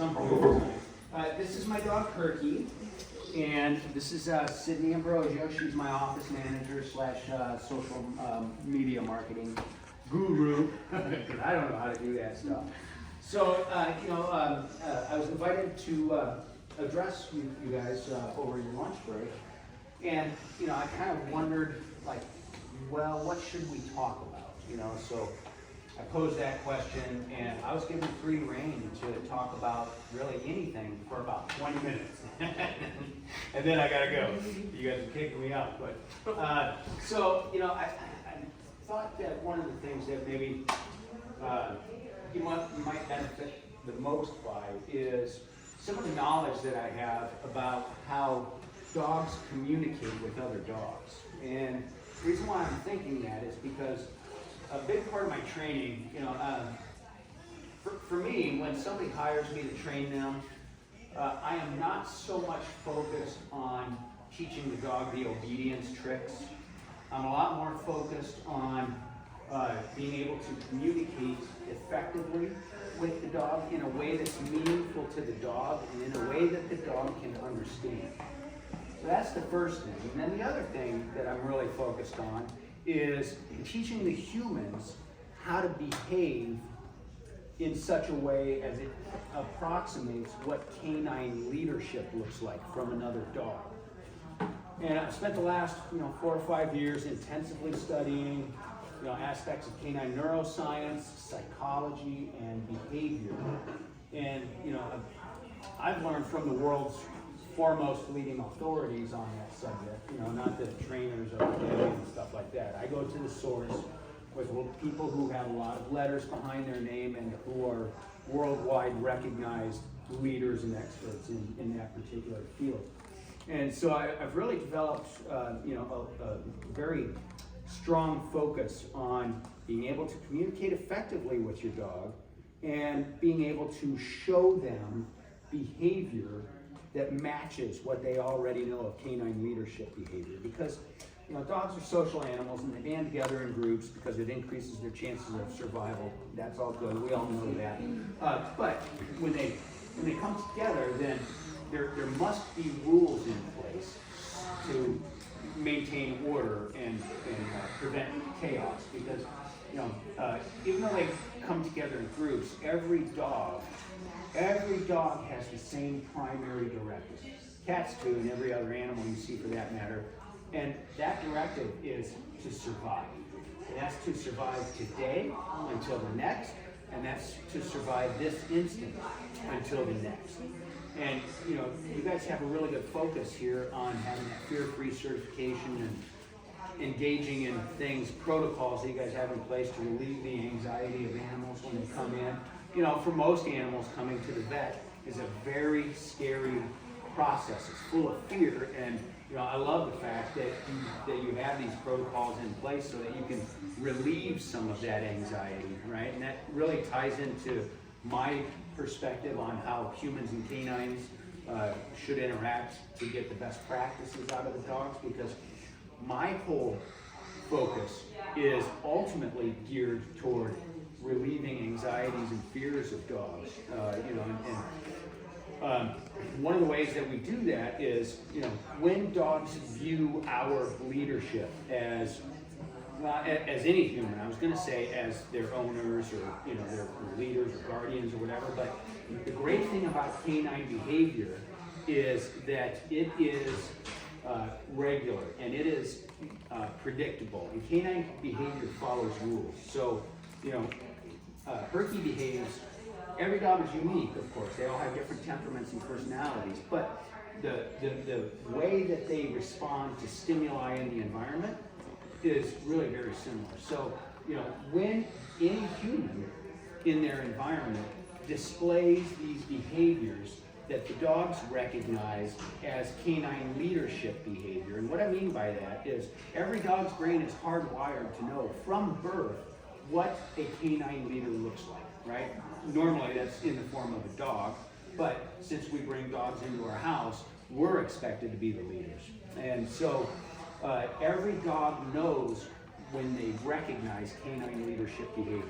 some point. This is my dog Perky, and this is Sydney Ambrosio. She's my office manager slash social media marketing guru, because I don't know how to do that stuff. So, I was invited to address you guys over your lunch break, and I kind of wondered, like, well, what should we talk about? So I posed that question, and I was given free rein to talk about really anything for about 20 minutes. And then I gotta go. You guys are kicking me out. But I thought that one of the things that maybe you might benefit the most by is some of the knowledge that I have about how dogs communicate with other dogs. And the reason why I'm thinking that is because a big part of my training, for me, when somebody hires me to train them, I am not so much focused on teaching the dog the obedience tricks. I'm a lot more focused on being able to communicate effectively with the dog in a way that's meaningful to the dog and in a way that the dog can understand. So that's the first thing. And then the other thing that I'm really focused on is teaching the humans how to behave in such a way as it approximates what canine leadership looks like from another dog. And I've spent the last 4 or 5 years intensively studying aspects of canine neuroscience, psychology, and behavior. And I've learned from the world's foremost leading authorities on that subject, not the trainers of the day and stuff like that. I go to the source with people who have a lot of letters behind their name and who are worldwide recognized leaders and experts in that particular field. And so I've really developed a very strong focus on being able to communicate effectively with your dog and being able to show them behavior that matches what they already know of canine leadership behavior. Because dogs are social animals and they band together in groups because it increases their chances of survival. That's all good. We all know that. But when they come together, then there must be rules in place to maintain order and prevent chaos. Because even though they come together in groups, every dog has the same primary directive. Cats do, and every other animal you see for that matter. And that directive is to survive. And that's to survive today until the next, and that's to survive this instant until the next. And you guys have a really good focus here on having that fear-free certification and engaging in things, protocols that you guys have in place to relieve the anxiety of animals when they come in. For most animals, coming to the vet is a very scary process. It's full of fear, and I love the fact that you have these protocols in place so that you can relieve some of that anxiety, right? And that really ties into my perspective on how humans and canines should interact to get the best practices out of the dogs, because my whole focus is ultimately geared toward relieving anxieties and fears of dogs. One of the ways that we do that is, when dogs view our leadership as any human, I was going to say as their owners or their leaders or guardians or whatever, but the great thing about canine behavior is that it is regular and it is predictable, and canine behavior follows rules. So, Perky behaves. Every dog is unique, of course. They all have different temperaments and personalities, but the way that they respond to stimuli in the environment is really very similar. So, when any human in their environment displays these behaviors that the dogs recognize as canine leadership behavior, and what I mean by that is every dog's brain is hardwired to know from birth what a canine leader looks like, right? Normally that's in the form of a dog, but since we bring dogs into our house, we're expected to be the leaders. And so every dog knows when they recognize canine leadership behavior.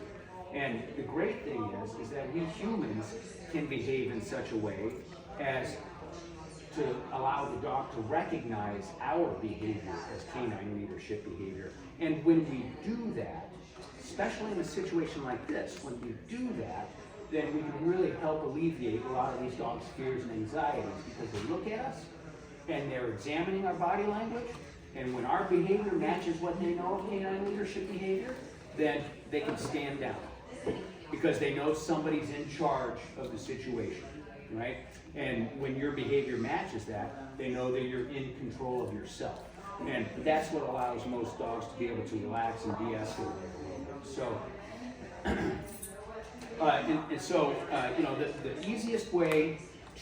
And the great thing is that we humans can behave in such a way as to allow the dog to recognize our behavior as canine leadership behavior. And when we do that, especially in a situation like this, when we do that, then we can really help alleviate a lot of these dogs' fears and anxieties, because they look at us and they're examining our body language, and when our behavior matches what they know of canine leadership behavior, then they can stand down, because they know somebody's in charge of the situation, right? And when your behavior matches that, they know that you're in control of yourself. And that's what allows most dogs to be able to relax and de-escalate. So, the easiest way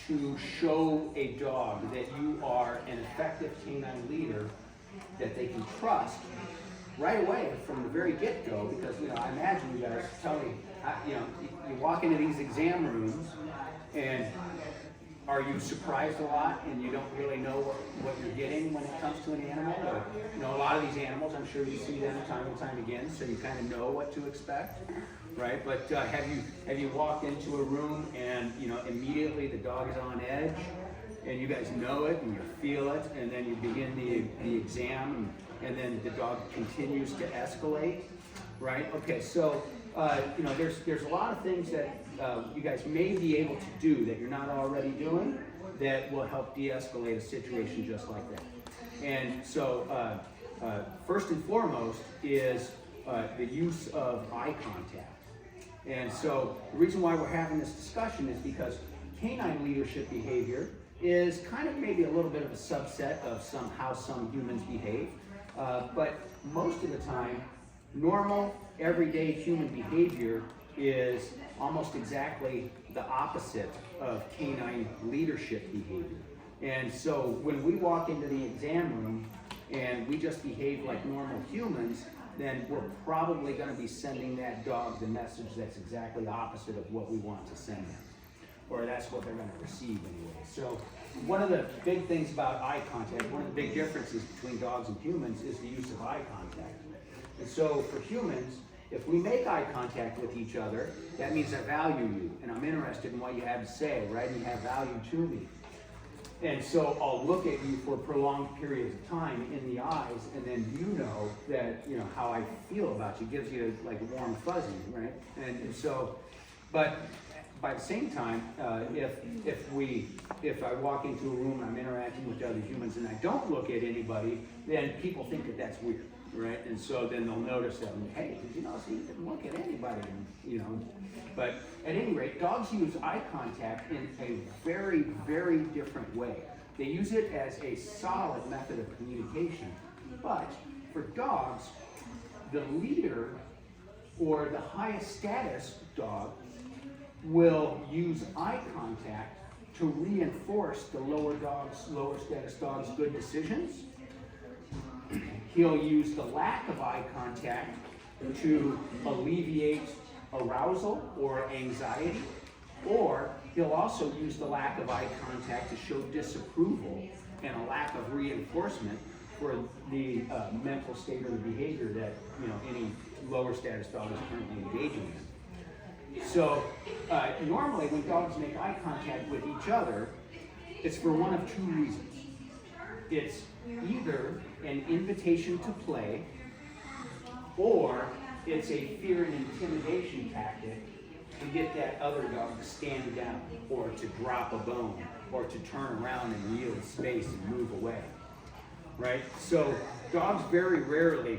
to show a dog that you are an effective canine leader that they can trust right away from the very get-go, because I imagine you guys tell me, you walk into these exam rooms, and are you surprised a lot and you don't really know what you're getting when it comes to an animal? Or, a lot of these animals, I'm sure you see them time and time again, so you kind of know what to expect, right? But have you walked into a room and immediately the dog is on edge, and you guys know it and you feel it, and then you begin the exam, and then the dog continues to escalate, right? Okay, so there's a lot of things that you guys may be able to do that you're not already doing that will help de-escalate a situation just like that. And so first and foremost is the use of eye contact. And so the reason why we're having this discussion is because canine leadership behavior is kind of maybe a little bit of a subset of how some humans behave. But most of the time, normal, everyday human behavior is almost exactly the opposite of canine leadership behavior. And so when we walk into the exam room and we just behave like normal humans, then we're probably going to be sending that dog the message that's exactly opposite of what we want to send them. Or that's what they're going to receive anyway. So one of the big things about eye contact, one of the big differences between dogs and humans is the use of eye contact. And so for humans, if we make eye contact with each other, that means I value you and I'm interested in what you have to say, right? And you have value to me. And so I'll look at you for prolonged periods of time in the eyes, and then that, how I feel about you. It gives you like a warm fuzzy, right? And so, but by the same time, if I walk into a room and I'm interacting with other humans and I don't look at anybody, then people think that that's weird, right? And so then they'll notice that, hey, did you notice he didn't look at anybody? But at any rate, dogs use eye contact in a very, very different way. They use it as a solid method of communication. But for dogs, the leader or the highest status dog will use eye contact to reinforce the lower status dog's good decisions. He'll use the lack of eye contact to alleviate arousal or anxiety, or he'll also use the lack of eye contact to show disapproval and a lack of reinforcement for the mental state or the behavior that any lower status dog is currently engaging in. So normally when dogs make eye contact with each other, it's for one of two reasons. It's either an invitation to play, or it's a fear and intimidation tactic to get that other dog to stand down, or to drop a bone, or to turn around and yield space and move away, right? So dogs very rarely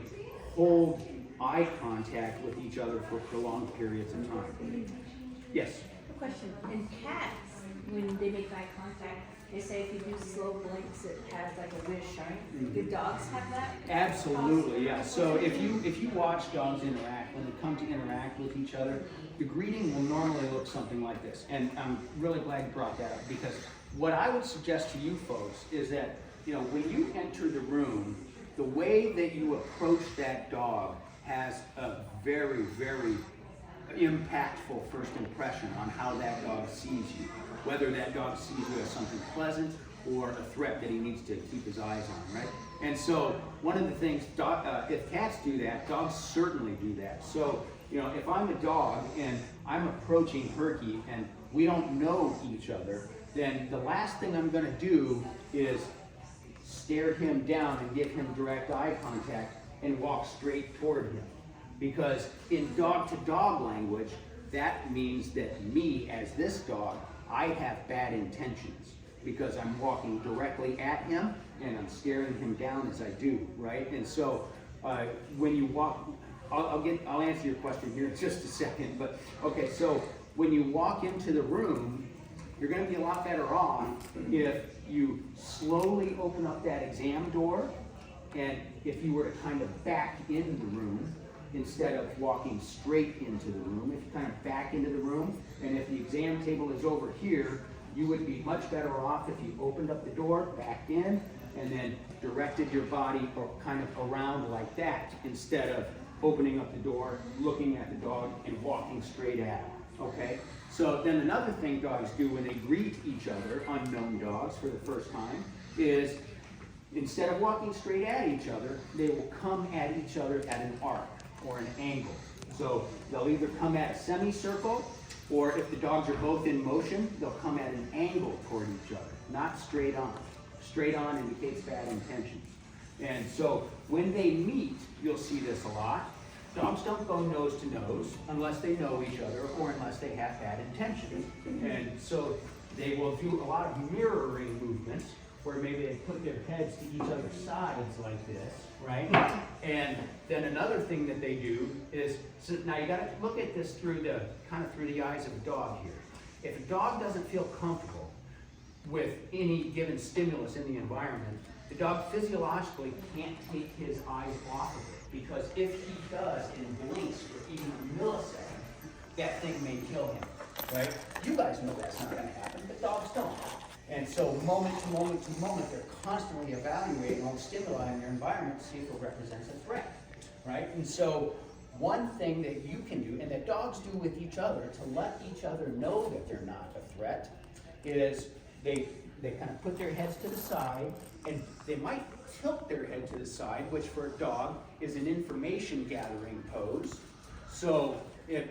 hold eye contact with each other for prolonged periods of time. Yes? A question. In cats, when they make eye contact, they say if you do slow blinks, it has like a wish, right? Do dogs have that? Absolutely, yeah. So if you watch dogs interact, when they come to interact with each other, the greeting will normally look something like this. And I'm really glad you brought that up, because what I would suggest to you folks is that, when you enter the room, the way that you approach that dog has a very, very impactful first impression on how that dog sees you. Whether that dog sees you as something pleasant or a threat that he needs to keep his eyes on, right? And so one of the things, if cats do that, dogs certainly do that. So You know, if I'm a dog and I'm approaching Herky and we don't know each other, then the last thing I'm going to do is stare him down and give him direct eye contact and walk straight toward him. Because in dog-to-dog language, that means that me, as this dog, I have bad intentions because I'm walking directly at him and I'm staring him down as I do, right? And so when you walk, I'll answer your question here in just a second, but okay, so when you walk into the room, you're going to be a lot better off if you slowly open up that exam door, and if you were to kind of back in the room instead of walking straight into the room. If you kind of back into the room, and if the exam table is over here, you would be much better off if you opened up the door, backed in, and then directed your body or kind of around like that instead of opening up the door, looking at the dog, and walking straight at it. Okay? So then another thing dogs do when they greet each other, unknown dogs, for the first time, is instead of walking straight at each other, they will come at each other at an arc or an angle. So they'll either come at a semicircle, or if the dogs are both in motion, they'll come at an angle toward each other, not straight on. Straight on indicates bad intentions. And so when they meet, you'll see this a lot. Dogs don't go nose to nose unless they know each other or unless they have bad intentions. And so they will do a lot of mirroring movements where maybe they put their heads to each other's sides like this, right? And then another thing that they do is, so now you gotta look at this through the, kind of through the eyes of a dog here. If a dog doesn't feel comfortable with any given stimulus in the environment, the dog physiologically can't take his eyes off of it, because if he does and blinks for even a millisecond, that thing may kill him, right? You guys know that's not gonna happen, but dogs don't. And so moment to moment to moment, they're constantly evaluating all the stimuli in their environment to see if it represents a threat, right? And so one thing that you can do, and that dogs do with each other to let each other know that they're not a threat, is they kind of put their heads to the side, and they might tilt their head to the side, which for a dog is an information gathering pose. So,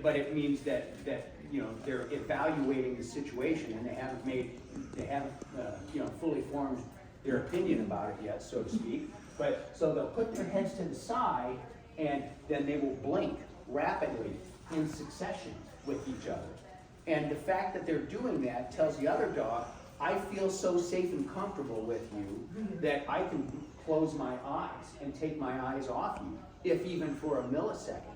but it means that you know, they're evaluating the situation and they haven't fully formed their opinion about it yet, so to speak. But so they'll put their heads to the side and then they will blink rapidly in succession with each other. And the fact that they're doing that tells the other dog, I feel so safe and comfortable with you that I can close my eyes and take my eyes off you, if even for a millisecond.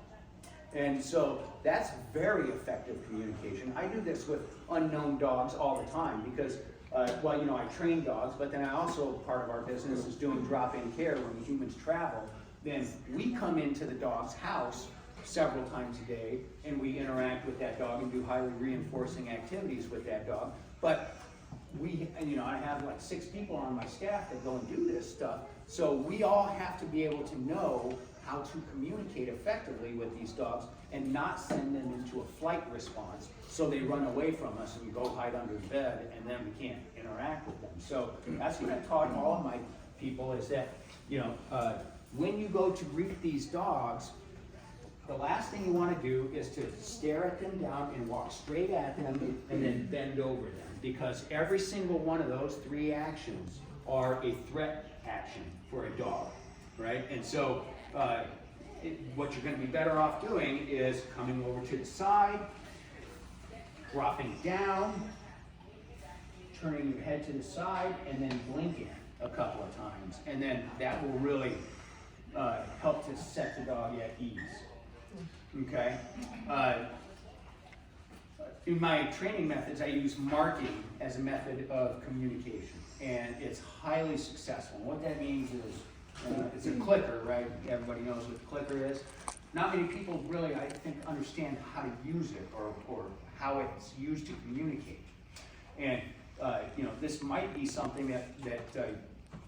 And so that's very effective communication. I do this with unknown dogs all the time because, well, you know, I train dogs, but then I also, part of our business is doing drop-in care when humans travel. Then we come into the dog's house several times a day and we interact with that dog and do highly reinforcing activities with that dog. But I have like 6 people on my staff that go and do this stuff. So we all have to be able to know how to communicate effectively with these dogs and not send them into a flight response so they run away from us and go hide under the bed and then we can't interact with them. So that's what I taught all of my people is that, when you go to greet these dogs, the last thing you want to do is to stare at them down and walk straight at them and then bend over them, because every single one of those 3 actions are a threat action for a dog, right? And so what you're going to be better off doing is coming over to the side, dropping down, turning your head to the side, and then blinking a couple of times. And then that will really help to set the dog at ease. Okay? In my training methods, I use marking as a method of communication, and it's highly successful. And what that means is, it's a clicker, right? Everybody knows what the clicker is. Not many people really, I think, understand how to use it or how it's used to communicate. And this might be something that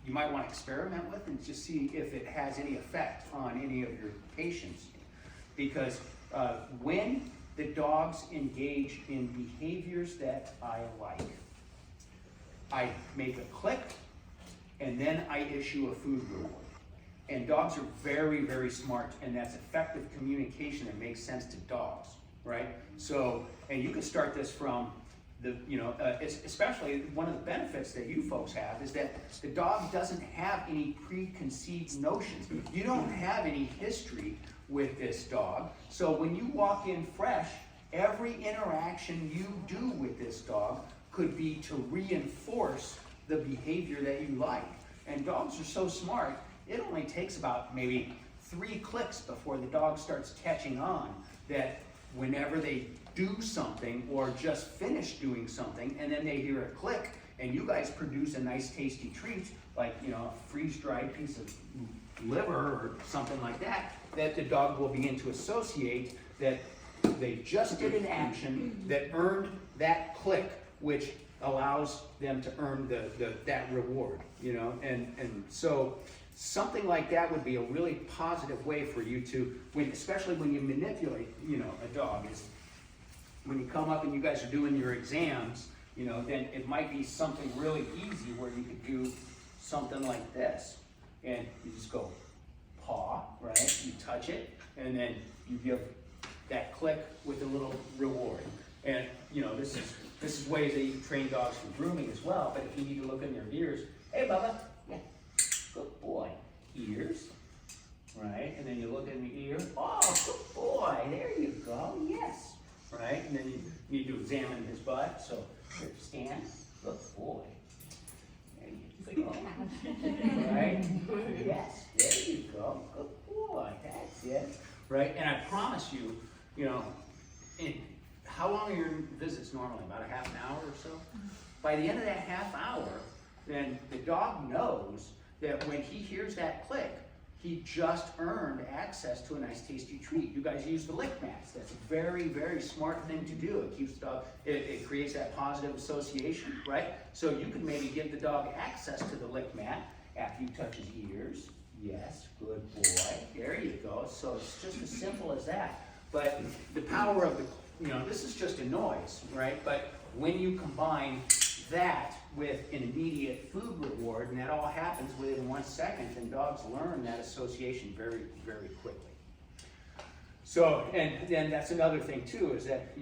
you might want to experiment with and just see if it has any effect on any of your patients. Because when the dogs engage in behaviors that I like, I make a click, and then I issue a food reward. And dogs are very, very smart, and that's effective communication that makes sense to dogs, right? So, and you can start this from especially one of the benefits that you folks have is that the dog doesn't have any preconceived notions. You don't have any history with this dog. So when you walk in fresh, every interaction you do with this dog could be to reinforce the behavior that you like. And dogs are so smart, it only takes about maybe 3 clicks before the dog starts catching on that whenever they do something or just finish doing something and then they hear a click and you guys produce a nice tasty treat like a freeze-dried piece of liver or something like that, that the dog will begin to associate that they just did an action that earned that click, which allows them to earn that reward, and so something like that would be a really positive way for you to, especially when you manipulate, a dog, is when you come up and you guys are doing your exams, then it might be something really easy where you could do something like this, and you just go paw, right? You touch it, and then you give that click with a little reward, and this is ways that you can train dogs for grooming as well. But if you need to look in their ears, hey Bubba, yeah, good boy, ears, right? And then you look in the ear, oh, good boy, there you go, yes, right? And then you need to examine his butt, so here, stand, good boy, there you go, right? Yes, there you go, good boy, that's it, right? And I promise you, how long are your visits normally? About a half an hour or so? By the end of that half hour, then the dog knows that when he hears that click, he just earned access to a nice tasty treat. You guys use the lick mats. That's a very, very smart thing to do. It keeps the dog, it creates that positive association, right? So you can maybe give the dog access to the lick mat after you touch his ears. Yes, good boy. There you go. So it's just as simple as that. But the power of this is just a noise, right? But when you combine that with an immediate food reward, and that all happens within 1 second, then dogs learn that association very, very quickly. So, and then that's another thing too, is that,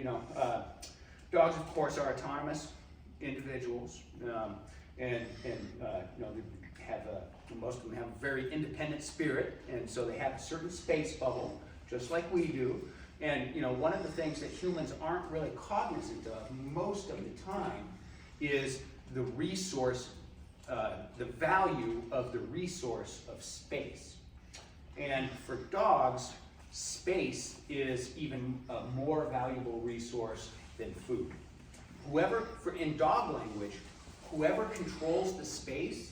dogs of course are autonomous individuals, and most of them have a very independent spirit, and so they have a certain space bubble, just like we do. And one of the things that humans aren't really cognizant of most of the time is the resource, the value of the resource of space. And for dogs, space is even a more valuable resource than food. In dog language, whoever controls the space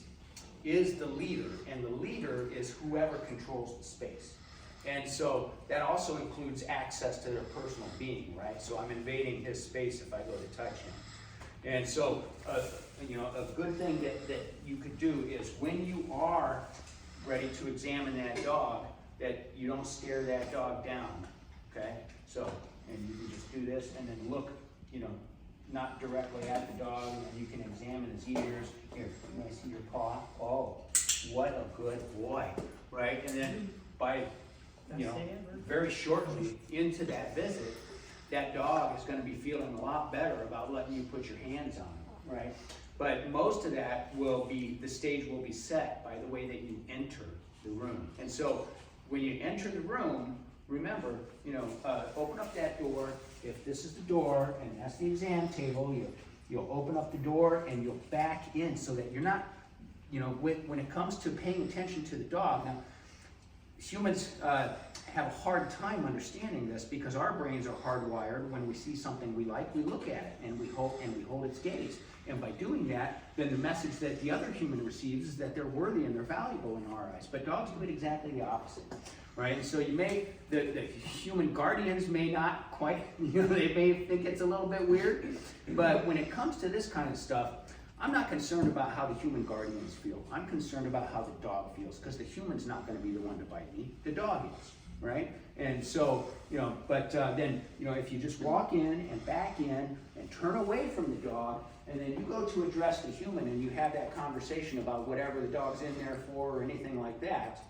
is the leader, and the leader is whoever controls the space. And so that also includes access to their personal being, right? So I'm invading his space if I go to touch him. And so, a good thing that you could do is when you are ready to examine that dog, that you don't stare that dog down, okay? So, and you can just do this and then look, not directly at the dog, and then you can examine his ears. Here, can I see your paw? Oh, what a good boy, right? And then by very shortly into that visit, that dog is going to be feeling a lot better about letting you put your hands on him, right? But most of that the stage will be set by the way that you enter the room. And so when you enter the room, remember, open up that door. If this is the door and that's the exam table, you'll open up the door and you'll back in so that you're not, when it comes to paying attention to the dog. Now, humans have a hard time understanding this because our brains are hardwired. When we see something we like, we look at it and we hold its gaze. And by doing that, then the message that the other human receives is that they're worthy and they're valuable in our eyes. But dogs do it exactly the opposite, right? And so the human guardians may not quite, they may think it's a little bit weird. But when it comes to this kind of stuff, I'm not concerned about how the human guardians feel. I'm concerned about how the dog feels, because the human's not going to be the one to bite me. The dog is, right? And so, then, if you just walk in and back in and turn away from the dog, and then you go to address the human and you have that conversation about whatever the dog's in there for or anything like that,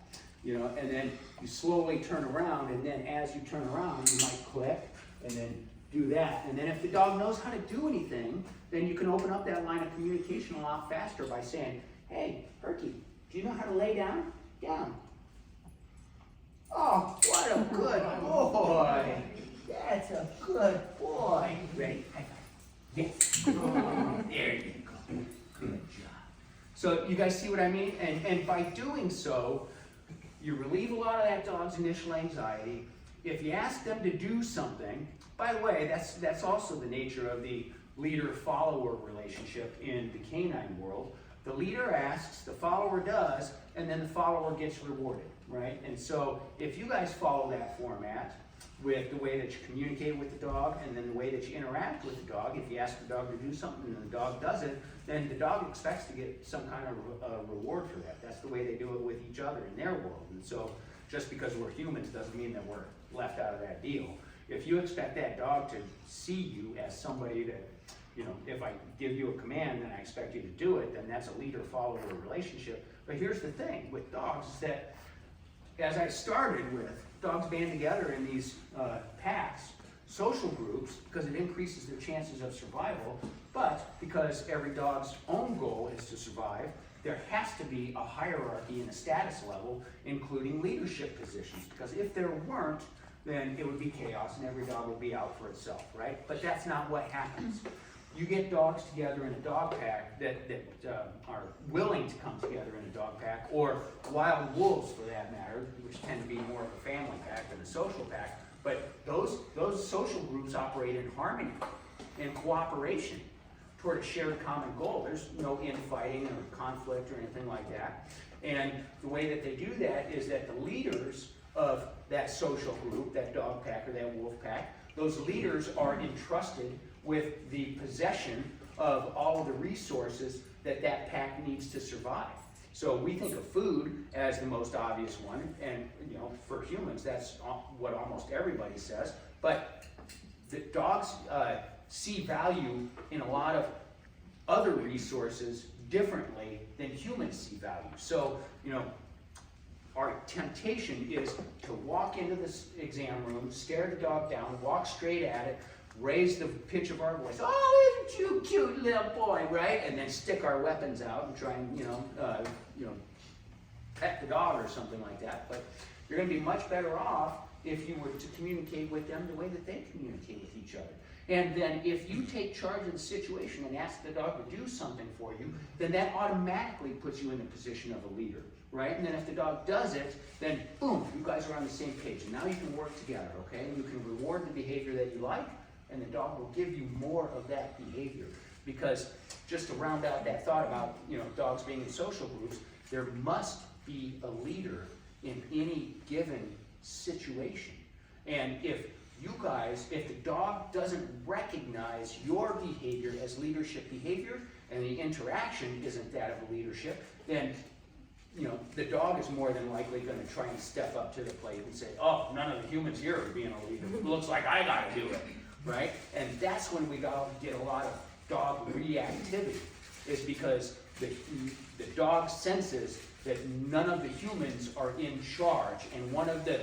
you know, and then you slowly turn around, and then as you turn around, you might click, and then do that. And then if the dog knows how to do anything, then you can open up that line of communication a lot faster by saying, hey, Herky, do you know how to lay down? Down. Oh, what a good boy. That's a good boy. Ready? High five. Yes. There you go. Good job. So you guys see what I mean? And by doing so, you relieve a lot of that dog's initial anxiety. If you ask them to do something, by the way, that's also the nature of the leader-follower relationship in the canine world. The leader asks, the follower does, and then the follower gets rewarded, right? And so if you guys follow that format with the way that you communicate with the dog and then the way that you interact with the dog, if you ask the dog to do something and the dog does it, then the dog expects to get some kind of reward for that. That's the way they do it with each other in their world. And so just because we're humans doesn't mean that we're left out of that deal. If you expect that dog to see you as somebody that, you know, if I give you a command and I expect you to do it, then that's a leader-follower relationship. But here's the thing with dogs is that, as I started with, dogs band together in these packs, social groups, because it increases their chances of survival, but because every dog's own goal is to survive, there has to be a hierarchy and a status level, including leadership positions, because if there weren't, then it would be chaos and every dog would be out for itself, right? But that's not what happens. You get dogs together in a dog pack that are willing to come together in a dog pack, or wild wolves for that matter, which tend to be more of a family pack than a social pack. But those social groups operate in harmony and cooperation toward a shared common goal. There's no infighting or conflict or anything like that. And the way that they do that is that the leaders of that social group, that dog pack or that wolf pack, those leaders are entrusted with the possession of all of the resources that that pack needs to survive. So we think of food as the most obvious one, and you know, for humans, that's what almost everybody says. But the dogs see value in a lot of other resources differently than humans see value. So, you know, our temptation is to walk into this exam room, stare the dog down, walk straight at it, raise the pitch of our voice, oh, isn't you cute little boy, right? And then stick our weapons out and try and, you know, pet the dog or something like that. But you're going to be much better off if you were to communicate with them the way that they communicate with each other. And then if you take charge of the situation and ask the dog to do something for you, then that automatically puts you in the position of a leader, right? And then if the dog does it, then boom, you guys are on the same page. And now you can work together, okay? And you can reward the behavior that you like, and the dog will give you more of that behavior. Because just to round out that thought about, you know, dogs being in social groups, there must be a leader in any given situation. And if the dog doesn't recognize your behavior as leadership behavior, and the interaction isn't that of a leadership, then, you know, the dog is more than likely going to try and step up to the plate and say, oh, none of the humans here are being a leader. It looks like I got to do it, right? And that's when we get a lot of dog reactivity, is because the dog senses that none of the humans are in charge, and one of the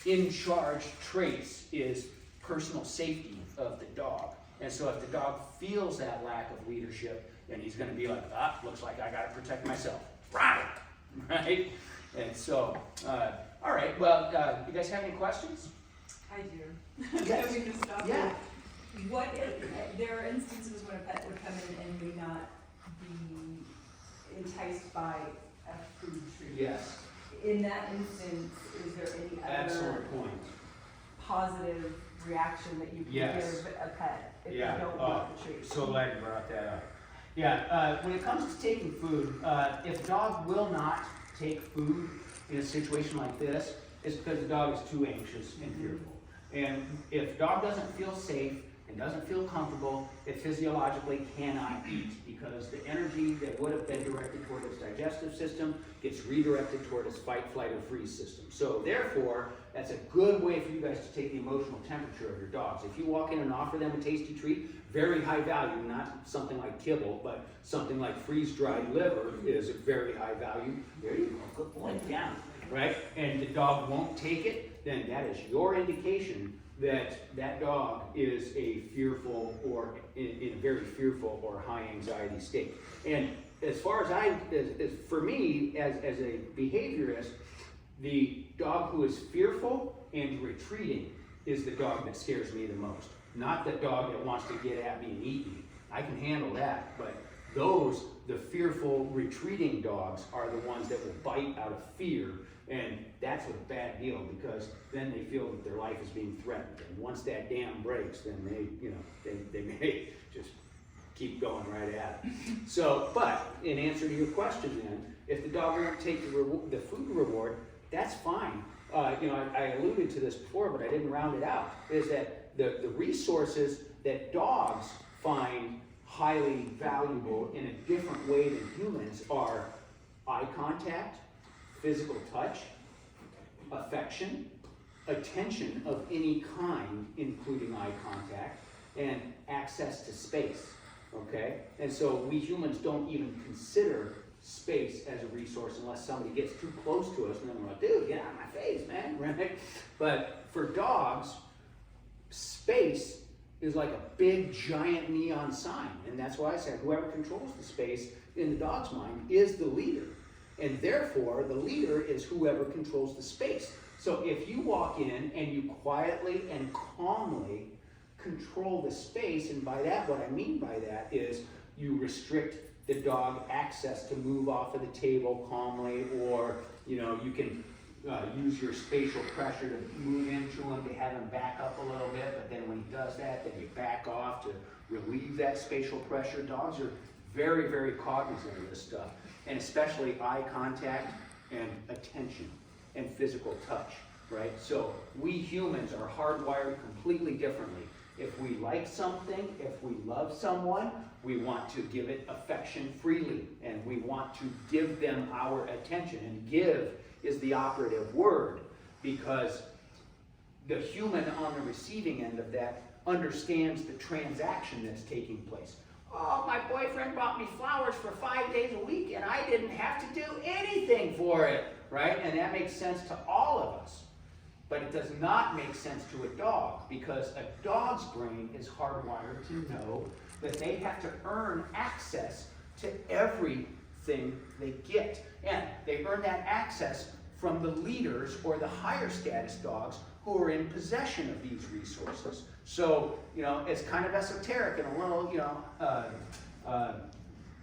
in-charge traits is personal safety of the dog. And so if the dog feels that lack of leadership, then he's going to be like, looks like I got to protect myself. Right? And so, all right, well, you guys have any questions? I do. Yes. Can we just stop Yeah. What if, there are instances when a pet would come in and may not be enticed by a food treat. Yes. In that instance, is there any other Excellent point. positive reaction that you can Yes. give a pet if Yeah. they don't want the treat? So glad you brought that up. Yeah, when it comes to taking food, if a dog will not take food in a situation like this, it's because the dog is too anxious and fearful. And if the dog doesn't feel safe and doesn't feel comfortable, it physiologically cannot eat, because the energy that would have been directed toward its digestive system gets redirected toward its fight, flight, or freeze system. So therefore, that's a good way for you guys to take the emotional temperature of your dogs. If you walk in and offer them a tasty treat, very high value, not something like kibble, but something like freeze-dried liver is a very high value. There you go, good boy, yeah. right? And the dog won't take it, then that is your indication that that dog is a fearful or in a very fearful or high anxiety state. And as far as for me, as a behaviorist, the dog who is fearful and retreating is the dog that scares me the most. Not the dog that wants to get at me and eat me. I can handle that, but the fearful, retreating dogs are the ones that will bite out of fear, and that's a bad deal because then they feel that their life is being threatened. And once that dam breaks, then they may just keep going right at it. So, but in answer to your question then, if the dog won't take the food reward, that's fine. I alluded to this before, but I didn't round it out, is that the resources that dogs find highly valuable in a different way than humans are eye contact, physical touch, affection, attention of any kind, including eye contact, and access to space, okay? And so we humans don't even consider space as a resource unless somebody gets too close to us and then we're like, dude, get out of my face, man, right? But for dogs, space is like a big giant neon sign, and that's why I said whoever controls the space in the dog's mind is the leader, and therefore the leader is whoever controls the space. So if you walk in and you quietly and calmly control the space, and by that what I mean by that is you restrict the dog access to move off of the table calmly, or you can use your spatial pressure to move into him, to have him back up a little bit, but then when he does that, then you back off to relieve that spatial pressure. Dogs are very, very cognizant of this stuff, and especially eye contact and attention and physical touch, right? So we humans are hardwired completely differently. If we like something, if we love someone, we want to give it affection freely, and we want to give them our attention, and give is the operative word, because the human on the receiving end of that understands the transaction that's taking place. Oh, my boyfriend bought me flowers for 5 days a week and I didn't have to do anything for it, right? And that makes sense to all of us. But it does not make sense to a dog, because a dog's brain is hardwired to know that they have to earn access to everything they get. And they earn that access from the leaders or the higher status dogs who are in possession of these resources. So, it's kind of esoteric and a little,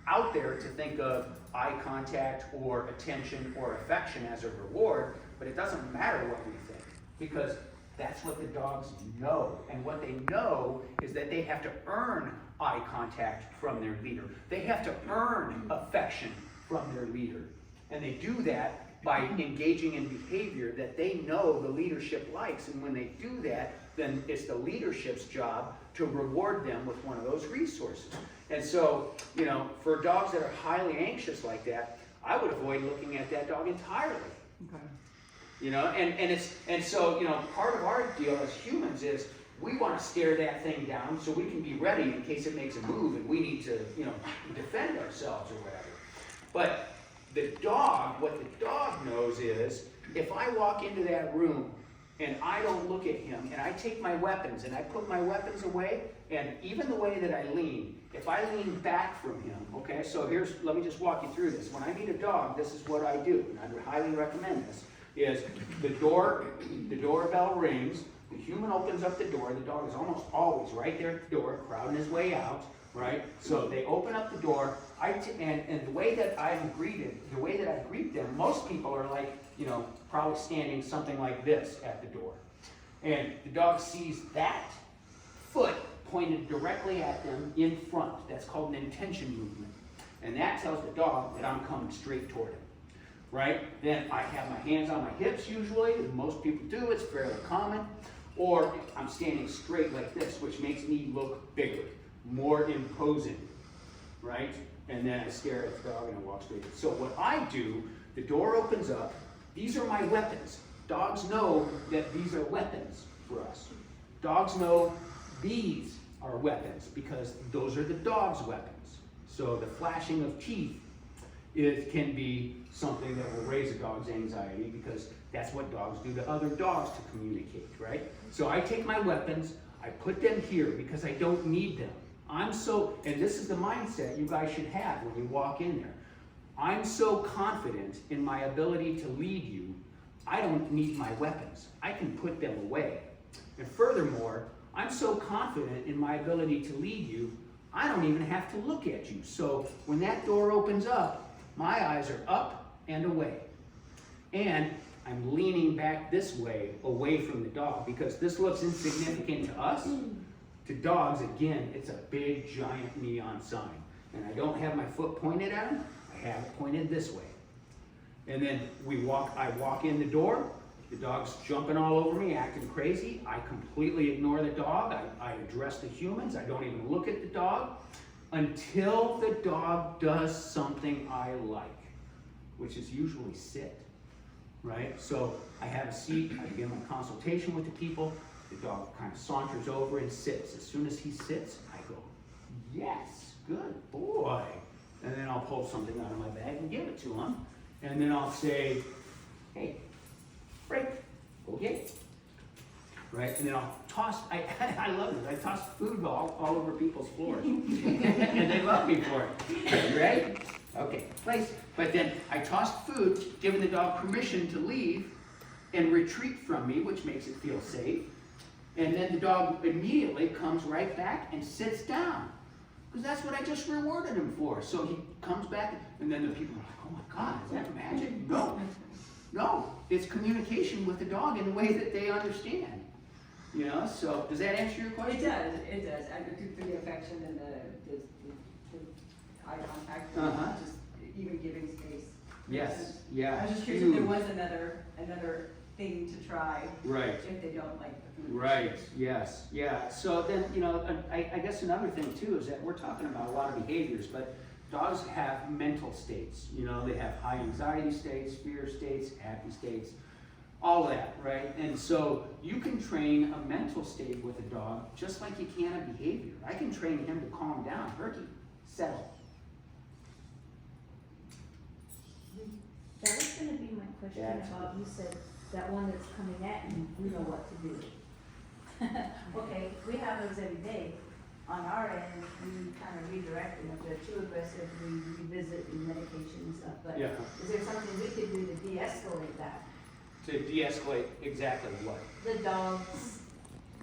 out there to think of eye contact or attention or affection as a reward, but it doesn't matter what we think, because that's what the dogs know. And what they know is that they have to earn eye contact from their leader. They have to earn affection from their leader. And they do that by engaging in behavior that they know the leadership likes. And when they do that, then it's the leadership's job to reward them with one of those resources. And so, for dogs that are highly anxious like that, I would avoid looking at that dog entirely. Okay. So part of our deal as humans is we want to stare that thing down so we can be ready in case it makes a move and we need to, defend ourselves or whatever. But what the dog knows is, if I walk into that room and I don't look at him and I take my weapons and I put my weapons away, and even the way that I lean, if I lean back from him, okay, so let me just walk you through this. When I meet a dog, this is what I do, and I would highly recommend this, is the doorbell rings, the human opens up the door, the dog is almost always right there at the door, crowding his way out, right? So they open up the door, and the way that I greet them, most people are like, probably standing something like this at the door. And the dog sees that foot pointed directly at them in front. That's called an intention movement. And that tells the dog that I'm coming straight toward him, right? Then I have my hands on my hips usually, as most people do, it's fairly common. Or I'm standing straight like this, which makes me look bigger, more imposing, right? And then I stare at the dog and I walk straight. So what I do, the door opens up, these are my weapons. Dogs know that these are weapons for us. Dogs know these are weapons because those are the dog's weapons. So the flashing of teeth it can be something that will raise a dog's anxiety because that's what dogs do to other dogs to communicate, right? So I take my weapons, I put them here because I don't need them. And this is the mindset you guys should have when you walk in there. I'm so confident in my ability to lead you, I don't need my weapons. I can put them away. And furthermore, I'm so confident in my ability to lead you, I don't even have to look at you. So when that door opens up, my eyes are up and away. And I'm leaning back this way, away from the dog, because this looks insignificant to us. To dogs, again, it's a big, giant neon sign. And I don't have my foot pointed at him, I have it pointed this way. And then I walk in the door, the dog's jumping all over me, acting crazy. I completely ignore the dog. I address the humans. I don't even look at the dog until the dog does something I like, which is usually sit, right? So I have a seat. I begin my consultation with the people. The dog kind of saunters over and sits. As soon as he sits, I go, yes, good boy. And then I'll pull something out of my bag and give it to him. And then I'll say, hey, break, okay? Right, and then I'll toss, I love this, I toss food all over people's floors. And they love me for it, right? Okay, place. But then I tossed food, giving the dog permission to leave and retreat from me, which makes it feel safe. And then the dog immediately comes right back and sits down. Because that's what I just rewarded him for. So he comes back, and then the people are like, oh my God, is that magic? No, it's communication with the dog in a way that they understand. You know, so does that answer your question? It does. I think the affection and the eye contact, just even giving space. Yes, yeah. I was just curious if there was another thing to try. Right. If they don't like the food. Right, yes, yeah. So then, you know, I guess another thing too is that we're talking about a lot of behaviors, but dogs have mental states. You know, they have high anxiety states, fear states, happy states, all that, right? And so you can train a mental state with a dog just like you can a behavior. I can train him to calm down. Herky, settle. That was gonna be my question about, you said that one that's coming at you, we know what to do. Okay, we have those every day. On our end, we kind of redirect them. If they're too aggressive, we revisit the medication and stuff. But Yeah. is there something we could do to de-escalate that? To de-escalate exactly what? The dogs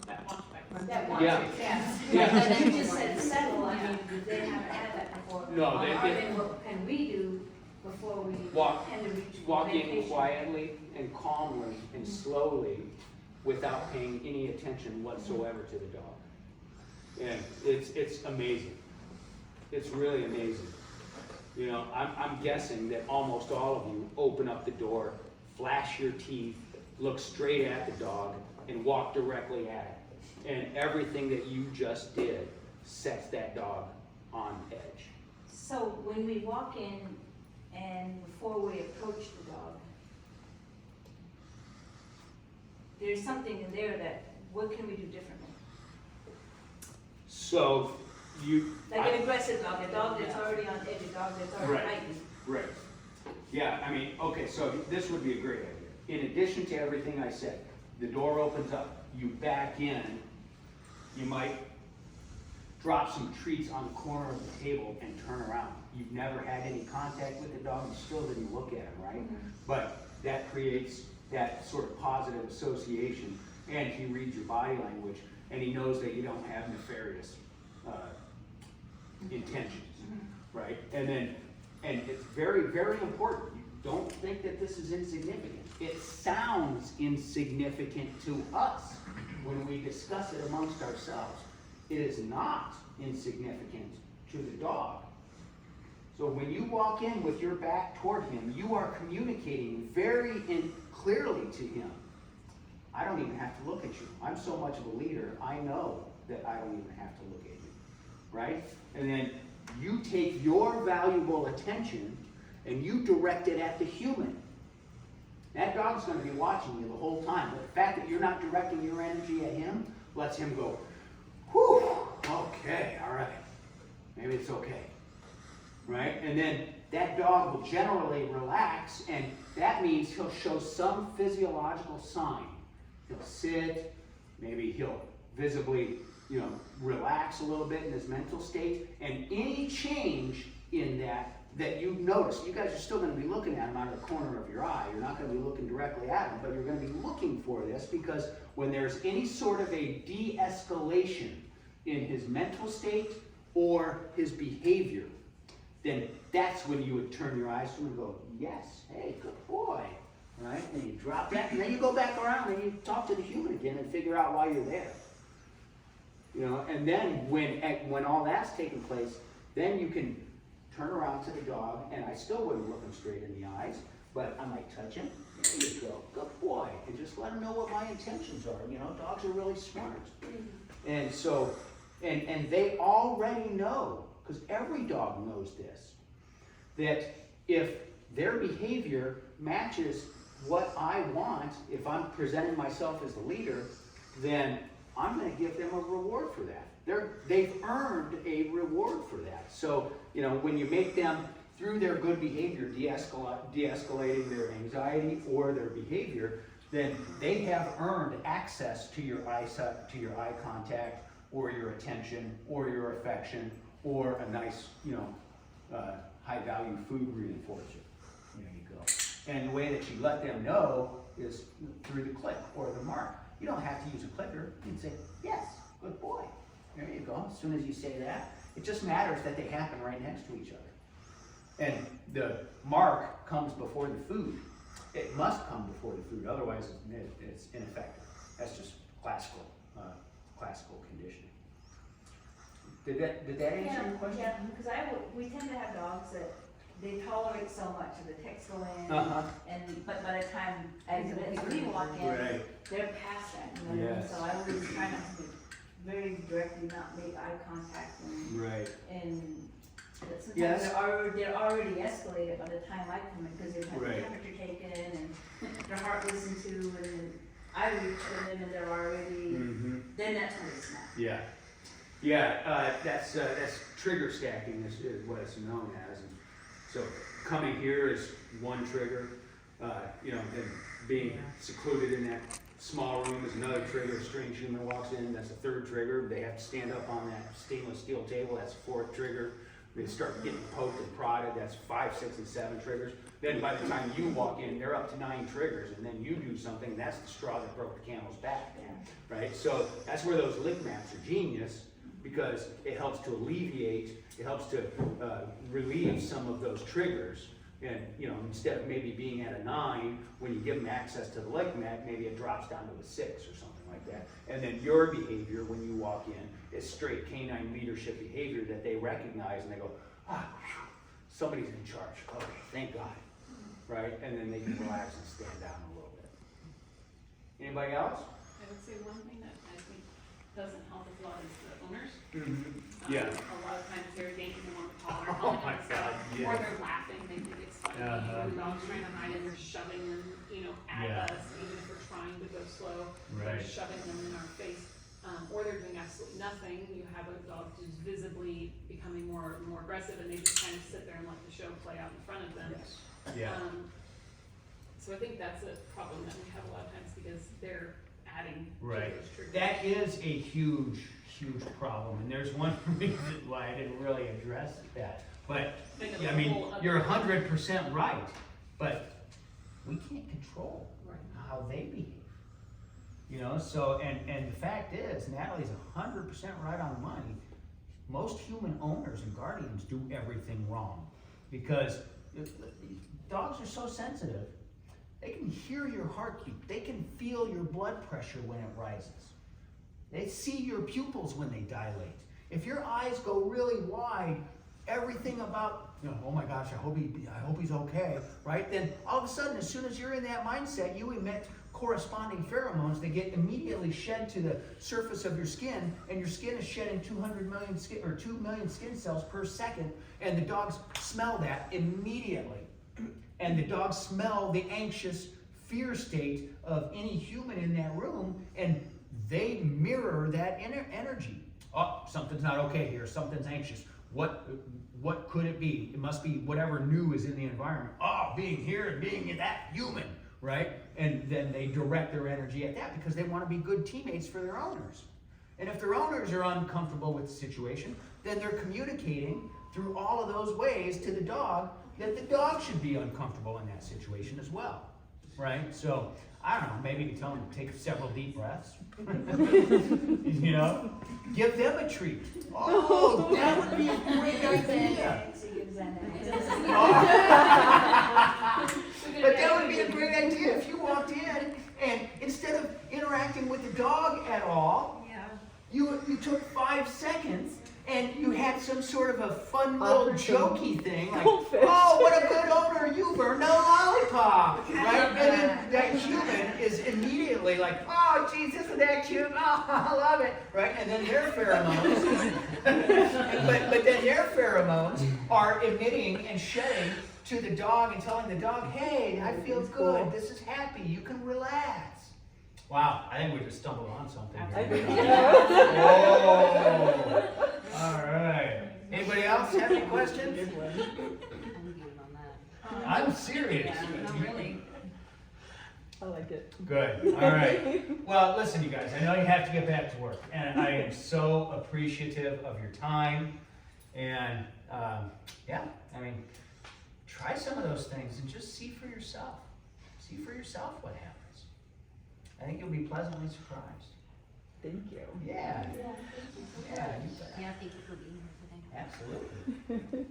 That wants that want Yeah. to, yes. Yeah. And you just said settle, I mean, they haven't had that before. No, On they- our they- end, what can we do before we Walk- tend to reach Walk in medication? quietly and calmly and slowly without paying any attention whatsoever to the dog. And it's amazing. It's really amazing. You know, I'm guessing that almost all of you open up the door, flash your teeth, look straight at the dog, and walk directly at it. And everything that you just did sets that dog on edge. So when we walk in and before we approach the dog, there's something in there that, what can we do differently? So you... Like an aggressive dog, a dog that's already on edge, a dog that's already Right. fighting. Right. Yeah, I mean, okay, so this would be a great idea. In addition to everything I said, the door opens up, you back in, you might drop some treats on the corner of the table and turn around. You've never had any contact with the dog, you still didn't look at him, right? But that creates that sort of positive association, and he reads your body language, and he knows that you don't have nefarious intentions, right? And it's very, very important. You don't think that this is insignificant. It sounds insignificant to us when we discuss it amongst ourselves. It is not insignificant to the dog. So when you walk in with your back toward him, you are communicating very clearly to him. I don't even have to look at you. I'm so much of a leader, I know that I don't even have to look at you, right? And then you take your valuable attention and you direct it at the human. That dog's going to be watching you the whole time. But the fact that you're not directing your energy at him lets him go, whew, okay, all right, maybe it's okay, right? And then that dog will generally relax, and that means he'll show some physiological sign. He'll sit, maybe he'll visibly, relax a little bit in his mental state, and any change in that you notice, you guys are still going to be looking at him out of the corner of your eye. You're not going to be looking directly at him, but you're going to be looking for this, because when there's any sort of a de-escalation in his mental state or his behavior, then that's when you would turn your eyes to him and go, yes, hey, good boy, right? And you drop that, and then you go back around and you talk to the human again and figure out why you're there. And then when all that's taken place, then you can turn around to the dog, and I still wouldn't look him straight in the eyes, but I might touch him. There you go, good boy, and just let him know what my intentions are. Dogs are really smart. And so, and they already know, because every dog knows this, that if their behavior matches what I want, if I'm presenting myself as the leader, then I'm going to give them a reward for that. They've earned a reward for that. So, when you make them, through their good behavior, de-escalating their anxiety or their behavior, then they have earned access to your eye contact, or your attention, or your affection, or a nice, high-value food reinforcer. There you go. And the way that you let them know is through the click or the mark. You don't have to use a clicker. You can say, yes, good boy. There you go. As soon as you say that, it just matters that they happen right next to each other. And the mark comes before the food. It must come before the food, otherwise it's ineffective. That's just classical conditioning. Did that answer your question? Yeah, because we tend to have dogs that they tolerate so much of the ticks go in, but by the time we walk in, right, they're past that. Yes. So I always try not to very directly not make eye contact, right, and sometimes yes, they're already escalated by the time I come in, because they've had right, their temperature taken and their heart listened to, and I reach for them and they're already, then that's when they snap. Yeah, that's trigger stacking is what it's known as. And so coming here is one trigger, then being secluded in that small room is another trigger. A strange human walks in, that's a third trigger. They have to stand up on that stainless steel table, that's a fourth trigger. They start getting poked and prodded, that's 5, 6, and 7 triggers. Then by the time you walk in, they're up to 9 triggers, and then you do something, and that's the straw that broke the camel's back, right? So that's where those lick maps are genius, because it helps to alleviate, it helps to relieve some of those triggers. And instead of maybe being at a 9, when you give them access to the lick map, maybe it drops down to a 6 or something like that. And then your behavior when you walk in is straight canine leadership behavior that they recognize, and they go, somebody's in charge. Okay, thank God, right? And then they can relax and stand down a little bit. Anybody else? I would say one thing that I think doesn't help as well is the owners. Yeah. A lot of times they're yanking them on the collar, Oh my God, or they're laughing, they think it's funny, or the dog's trying to hide and they're shoving them, at us, even if we're trying to go slow, they're shoving them in our face, or they're doing absolutely nothing. You have a dog who's visibly becoming more and more aggressive, and they just kind of sit there and let the show play out in front of them. Yes. So I think that's a problem that we have a lot of times, because they're adding to those triggers. That is a huge problem, and there's one reason why I didn't really address that. But I mean, you're 100% right, but we can't control how they behave. So and the fact is, Natalie's 100% right on the money. Most human owners and guardians do everything wrong, because dogs are so sensitive. They can hear your heartbeat. They can feel your blood pressure when it rises. They see your pupils when they dilate. If your eyes go really wide, everything about, oh my gosh, I hope he's okay, right? Then all of a sudden, as soon as you're in that mindset, you emit corresponding pheromones that get immediately shed to the surface of your skin, and your skin is shedding 2 million skin cells per second, and the dogs smell that immediately. And the dogs smell the anxious fear state of any human in that room, and they mirror that energy. Oh, something's not okay here. Something's anxious. what could it be? It must be whatever new is in the environment. Oh, being here and being that human, right? And then they direct their energy at that because they want to be good teammates for their owners. And if their owners are uncomfortable with the situation, then they're communicating through all of those ways to the dog that the dog should be uncomfortable in that situation as well, right? So, I don't know, maybe you can tell them to take several deep breaths. You know? Give them a treat. Oh, that would be a great idea. But that would be a great idea if you walked in and instead of interacting with the dog at all, you took 5 seconds and you had some sort of a fun little jokey thing, like, oh, what a good owner, you burned no lollipop, right? And then that human is immediately like, oh, geez, isn't that cute? Oh, I love it, right? And then their pheromones, but then their pheromones are emitting and shedding to the dog and telling the dog, hey, I feel good, this is happy, you can relax. Wow, I think we just stumbled on something here. Oh, all right. Anybody else have any questions? I'm good on that. I'm serious. Yeah, not really. I like it. Good, all right. Well, listen, you guys, I know you have to get back to work, and I am so appreciative of your time. And yeah, I mean, try some of those things and just see for yourself. See for yourself what happens. I think you'll be pleasantly surprised. Thank you. Yeah. Yeah, you bet. Yeah, thank you for being here today. Absolutely.